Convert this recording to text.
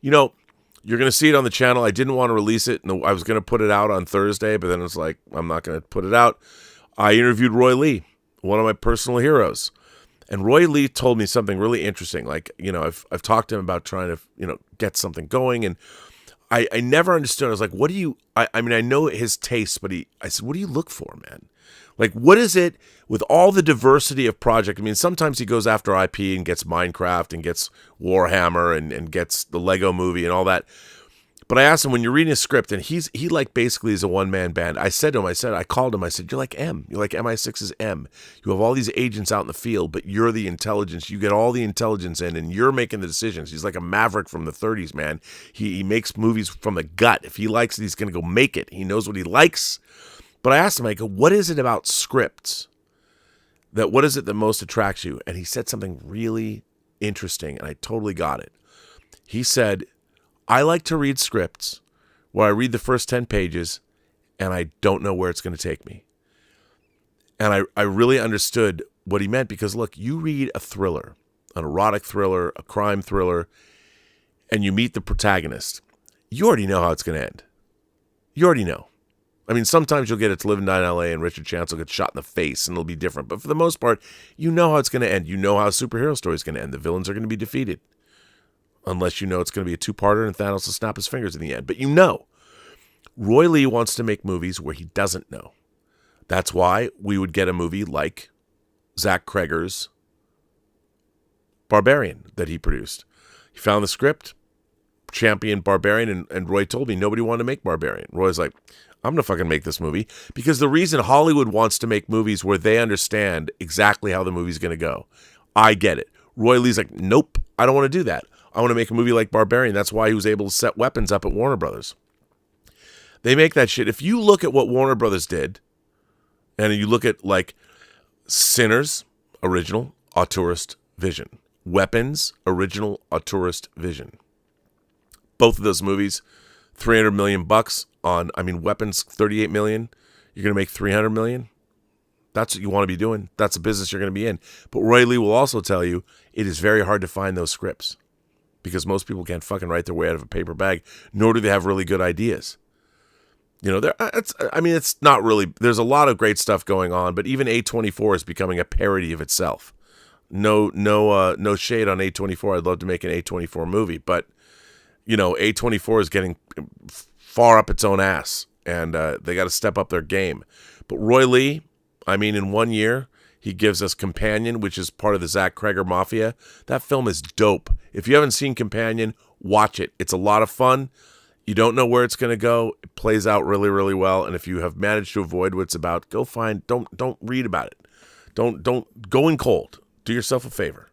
You know, you're going to see it on the channel. I didn't want to release it. I was going to put it out on Thursday, but then it's like, I'm not going to put it out. I interviewed Roy Lee, one of my personal heroes. And Roy Lee told me something really interesting. Like, I've talked to him about trying to, get something going. And I never understood. I was like, what do you, I mean, I know his taste, but I said, what do you look for, man? Like, what is it with all the diversity of project? I mean, sometimes he goes after IP and gets Minecraft and gets Warhammer and gets the Lego movie and all that. But I asked him, when you're reading a script, and he like basically is a one-man band. I said to him, I called him, I said, you're like M. You're like MI6's M. You have all these agents out in the field, but you're the intelligence. You get all the intelligence in, and you're making the decisions. He's like a maverick from the 30s, man. He makes movies from the gut. If he likes it, he's going to go make it. He knows what he likes. But I asked him, I go, what is it about scripts? What is it that most attracts you? And he said something really interesting, and I totally got it. He said, I like to read scripts where I read the first 10 pages and I don't know where it's going to take me. And I really understood what he meant, because, look, you read a thriller, an erotic thriller, a crime thriller, and you meet the protagonist. You already know how it's going to end. You already know. I mean, sometimes you'll get it to Live and Die in L.A. and Richard Chance will get shot in the face and it'll be different. But for the most part, you know how it's going to end. You know how a superhero story is going to end. The villains are going to be defeated. Unless you know it's going to be a two-parter and Thanos will snap his fingers in the end. But you know. Roy Lee wants to make movies where he doesn't know. That's why we would get a movie like Zach Kreger's Barbarian that he produced. He found the script, championed Barbarian, and Roy told me nobody wanted to make Barbarian. Roy's like, I'm going to fucking make this movie. Because the reason Hollywood wants to make movies where they understand exactly how the movie's going to go. I get it. Roy Lee's like, nope, I don't want to do that. I want to make a movie like Barbarian. That's why he was able to set weapons up at Warner Brothers. They make that shit. If you look at what Warner Brothers did, and you look at like Sinners, original, auteurist vision. Weapons, original, auteurist vision. Both of those movies, $300 million on, Weapons, $38 million. You're going to make $300 million. That's what you want to be doing. That's a business you're going to be in. But Roy Lee will also tell you it is very hard to find those scripts because most people can't fucking write their way out of a paper bag, nor do they have really good ideas. It's not really, there's a lot of great stuff going on, but even A24 is becoming a parody of itself. No shade on A24. I'd love to make an A24 movie, but A24 is getting far up its own ass, and they got to step up their game. But Roy Lee, in 1 year, he gives us Companion, which is part of the Zach Kreger Mafia. That film is dope. If you haven't seen Companion, watch it. It's a lot of fun. You don't know where it's going to go. It plays out really, really well. And if you have managed to avoid what it's about, don't read about it. Don't go in cold. Do yourself a favor.